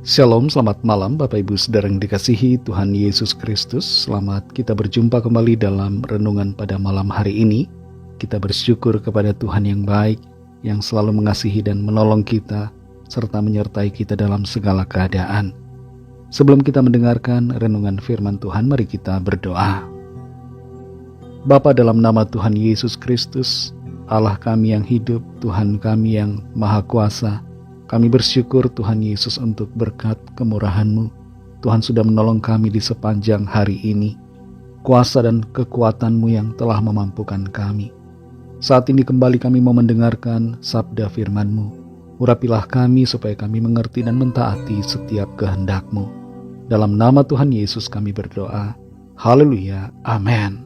Shalom, selamat malam Bapak Ibu Saudara yang dikasihi Tuhan Yesus Kristus. Selamat kita berjumpa kembali dalam renungan pada malam hari ini. Kita bersyukur kepada Tuhan yang baik, yang selalu mengasihi dan menolong kita, serta menyertai kita dalam segala keadaan. Sebelum kita mendengarkan renungan firman Tuhan, mari kita berdoa. Bapa, dalam nama Tuhan Yesus Kristus, Allah kami yang hidup, Tuhan kami yang Maha Kuasa, kami bersyukur Tuhan Yesus untuk berkat kemurahan-Mu. Tuhan sudah menolong kami di sepanjang hari ini. Kuasa dan kekuatan-Mu yang telah memampukan kami. Saat ini kembali kami mau mendengarkan sabda firman-Mu. Urapilah kami supaya kami mengerti dan mentaati setiap kehendak-Mu. Dalam nama Tuhan Yesus kami berdoa. Haleluya. Amin.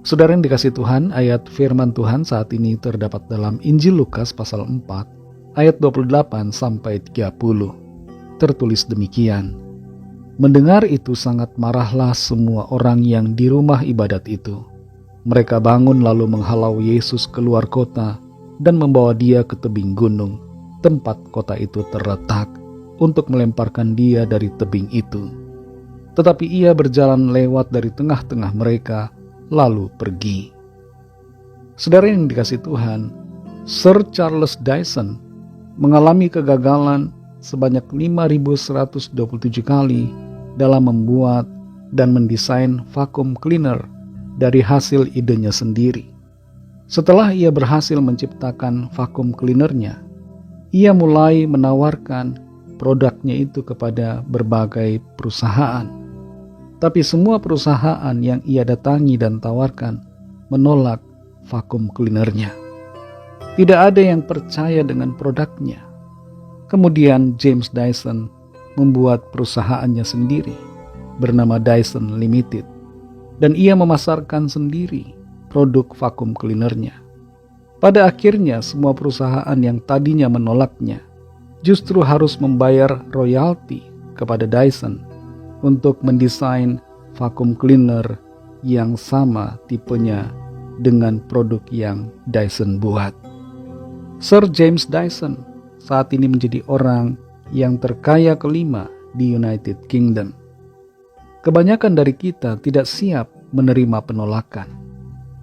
Saudara yang dikasihi Tuhan, ayat firman Tuhan saat ini terdapat dalam Injil Lukas pasal 4. Ayat 28 sampai 30. Tertulis demikian. Mendengar itu sangat marahlah semua orang yang di rumah ibadat itu. Mereka bangun lalu menghalau Yesus keluar kota dan membawa dia ke tebing gunung, tempat kota itu terletak, untuk melemparkan dia dari tebing itu. Tetapi ia berjalan lewat dari tengah-tengah mereka, lalu pergi. Saudara yang dikasihi Tuhan, Sir Charles Dyson mengalami kegagalan sebanyak 5.127 kali dalam membuat dan mendesain vacuum cleaner dari hasil idenya sendiri. Setelah ia berhasil menciptakan vacuum cleanernya, ia mulai menawarkan produknya itu kepada berbagai perusahaan. Tapi semua perusahaan yang ia datangi dan tawarkan menolak vacuum cleanernya. Tidak ada yang percaya dengan produknya. Kemudian James Dyson membuat perusahaannya sendiri bernama Dyson Limited, dan ia memasarkan sendiri produk vacuum cleanernya. Pada akhirnya semua perusahaan yang tadinya menolaknya justru harus membayar royalti kepada Dyson untuk mendesain vacuum cleaner yang sama tipenya dengan produk yang Dyson buat. Sir James Dyson saat ini menjadi orang yang terkaya kelima di United Kingdom. Kebanyakan dari kita tidak siap menerima penolakan.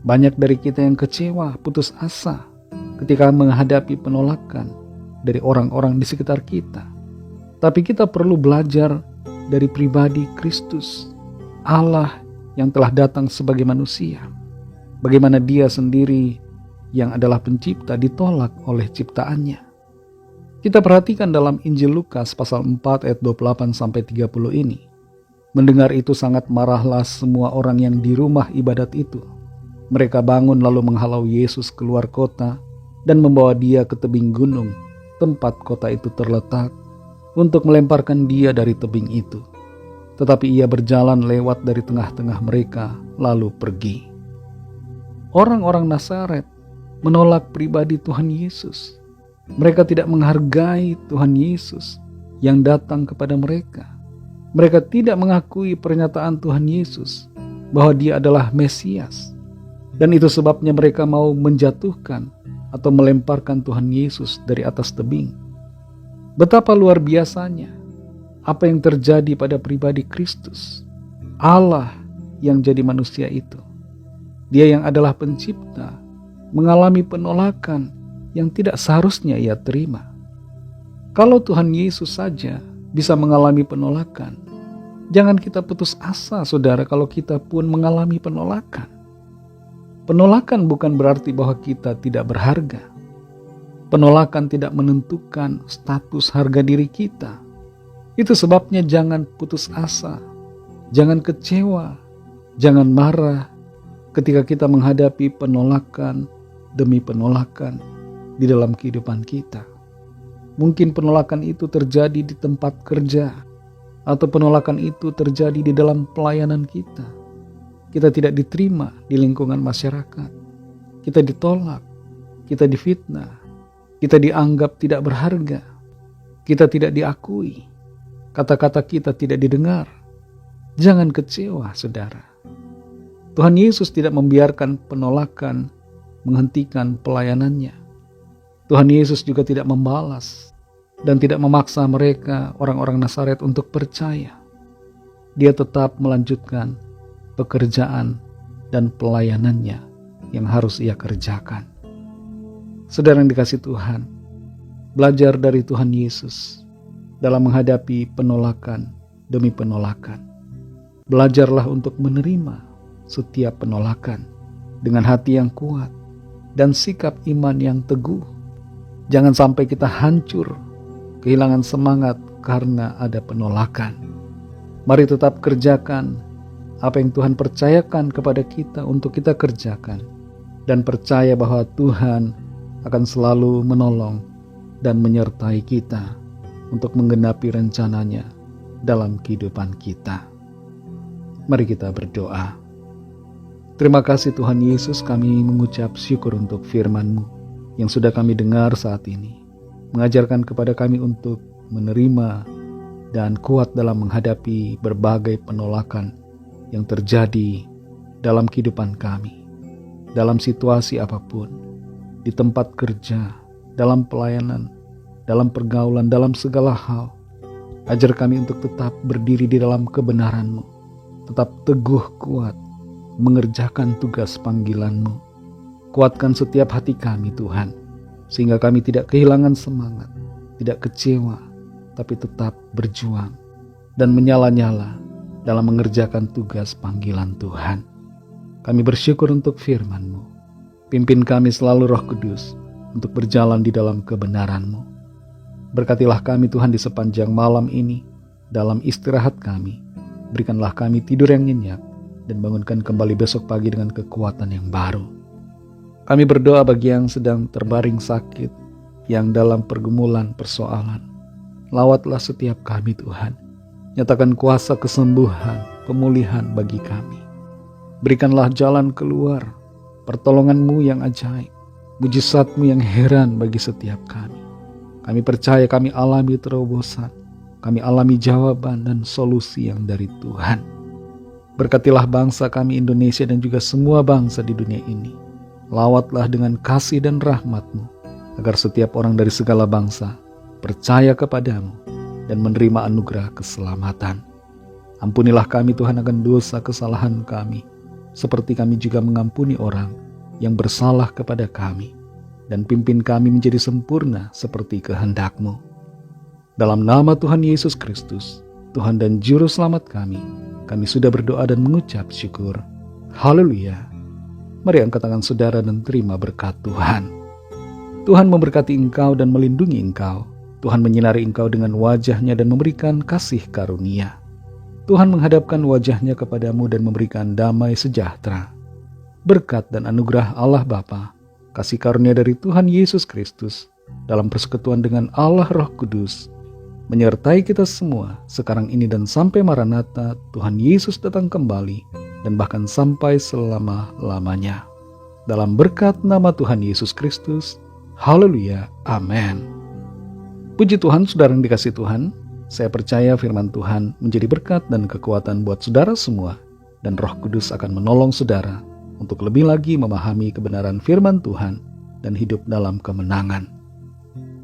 Banyak dari kita yang kecewa, putus asa ketika menghadapi penolakan dari orang-orang di sekitar kita. Tapi kita perlu belajar dari pribadi Kristus, Allah yang telah datang sebagai manusia. Bagaimana Dia sendiri yang adalah pencipta ditolak oleh ciptaannya. Kita perhatikan dalam Injil Lukas pasal 4 ayat 28 sampai 30 ini. Mendengar itu sangat marahlah semua orang yang di rumah ibadat itu. Mereka bangun lalu menghalau Yesus keluar kota dan membawa dia ke tebing gunung, tempat kota itu terletak, untuk melemparkan dia dari tebing itu. Tetapi ia berjalan lewat dari tengah-tengah mereka lalu pergi. Orang-orang Nazaret menolak pribadi Tuhan Yesus. Mereka tidak menghargai Tuhan Yesus yang datang kepada mereka. Mereka tidak mengakui pernyataan Tuhan Yesus bahwa Dia adalah Mesias. Dan itu sebabnya mereka mau menjatuhkan atau melemparkan Tuhan Yesus dari atas tebing. Betapa luar biasanya apa yang terjadi pada pribadi Kristus. Allah yang jadi manusia itu. Dia yang adalah pencipta mengalami penolakan yang tidak seharusnya ia terima. Kalau Tuhan Yesus saja bisa mengalami penolakan, jangan kita putus asa, saudara, kalau kita pun mengalami penolakan. Penolakan bukan berarti bahwa kita tidak berharga. Penolakan tidak menentukan status harga diri kita. Itu sebabnya jangan putus asa, jangan kecewa, jangan marah ketika kita menghadapi penolakan demi penolakan di dalam kehidupan kita. Mungkin penolakan itu terjadi di tempat kerja, atau penolakan itu terjadi di dalam pelayanan kita. Kita tidak diterima di lingkungan masyarakat. Kita ditolak, kita difitnah, kita dianggap tidak berharga, kita tidak diakui, kata-kata kita tidak didengar. Jangan kecewa, saudara. Tuhan Yesus tidak membiarkan penolakan menghentikan pelayanannya. Tuhan Yesus juga tidak membalas dan tidak memaksa mereka, orang-orang Nazaret, untuk percaya. Dia tetap melanjutkan pekerjaan dan pelayanannya yang harus ia kerjakan. Saudara yang dikasihi Tuhan, belajar dari Tuhan Yesus dalam menghadapi penolakan demi penolakan. Belajarlah untuk menerima setiap penolakan dengan hati yang kuat dan sikap iman yang teguh. Jangan sampai kita hancur, kehilangan semangat karena ada penolakan. Mari tetap kerjakan apa yang Tuhan percayakan kepada kita untuk kita kerjakan, dan percaya bahwa Tuhan akan selalu menolong dan menyertai kita untuk menggenapi rencananya dalam kehidupan kita. Mari kita berdoa. Terima kasih Tuhan Yesus, kami mengucap syukur untuk firman-Mu yang sudah kami dengar saat ini. Mengajarkan kepada kami untuk menerima dan kuat dalam menghadapi berbagai penolakan yang terjadi dalam kehidupan kami. Dalam situasi apapun, di tempat kerja, dalam pelayanan, dalam pergaulan, dalam segala hal. Ajar kami untuk tetap berdiri di dalam kebenaran-Mu, tetap teguh kuat, mengerjakan tugas panggilan-Mu. Kuatkan setiap hati kami Tuhan, sehingga kami tidak kehilangan semangat, tidak kecewa, tapi tetap berjuang dan menyala-nyala dalam mengerjakan tugas panggilan Tuhan. Kami bersyukur untuk firman-Mu. Pimpin kami selalu Roh Kudus untuk berjalan di dalam kebenaran-Mu. Berkatilah kami Tuhan di sepanjang malam ini, dalam istirahat kami. Berikanlah kami tidur yang nyenyak, dan bangunkan kembali besok pagi dengan kekuatan yang baru. Kami berdoa bagi yang sedang terbaring sakit, yang dalam pergumulan persoalan. Lawatlah setiap kami Tuhan. Nyatakan kuasa kesembuhan, pemulihan bagi kami. Berikanlah jalan keluar, pertolongan-Mu yang ajaib, mujizat-Mu yang heran bagi setiap kami. Kami percaya kami alami terobosan, kami alami jawaban dan solusi yang dari Tuhan. Berkatilah bangsa kami Indonesia dan juga semua bangsa di dunia ini. Lawatlah dengan kasih dan rahmat-Mu, agar setiap orang dari segala bangsa percaya kepadamu dan menerima anugerah keselamatan. Ampunilah kami Tuhan akan dosa kesalahan kami, seperti kami juga mengampuni orang yang bersalah kepada kami. Dan pimpin kami menjadi sempurna seperti kehendak-Mu. Dalam nama Tuhan Yesus Kristus, Tuhan dan Juru Selamat kami sudah berdoa dan mengucap syukur. Haleluya. Mari angkat tangan saudara dan terima berkat Tuhan. Tuhan memberkati engkau dan melindungi engkau. Tuhan menyinari engkau dengan wajah-Nya dan memberikan kasih karunia. Tuhan menghadapkan wajah-Nya kepadamu dan memberikan damai sejahtera. Berkat dan anugerah Allah Bapa, kasih karunia dari Tuhan Yesus Kristus, dalam persekutuan dengan Allah Roh Kudus, menyertai kita semua sekarang ini dan sampai Maranatha Tuhan Yesus datang kembali, dan bahkan sampai selama-lamanya. Dalam berkat nama Tuhan Yesus Kristus, haleluya, amin. Puji Tuhan, saudara yang dikasihi Tuhan, saya percaya firman Tuhan menjadi berkat dan kekuatan buat saudara semua, dan Roh Kudus akan menolong saudara untuk lebih lagi memahami kebenaran firman Tuhan dan hidup dalam kemenangan.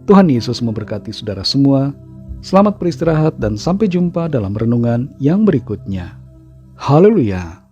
Tuhan Yesus memberkati saudara semua. Selamat beristirahat dan sampai jumpa dalam renungan yang berikutnya. Haleluya.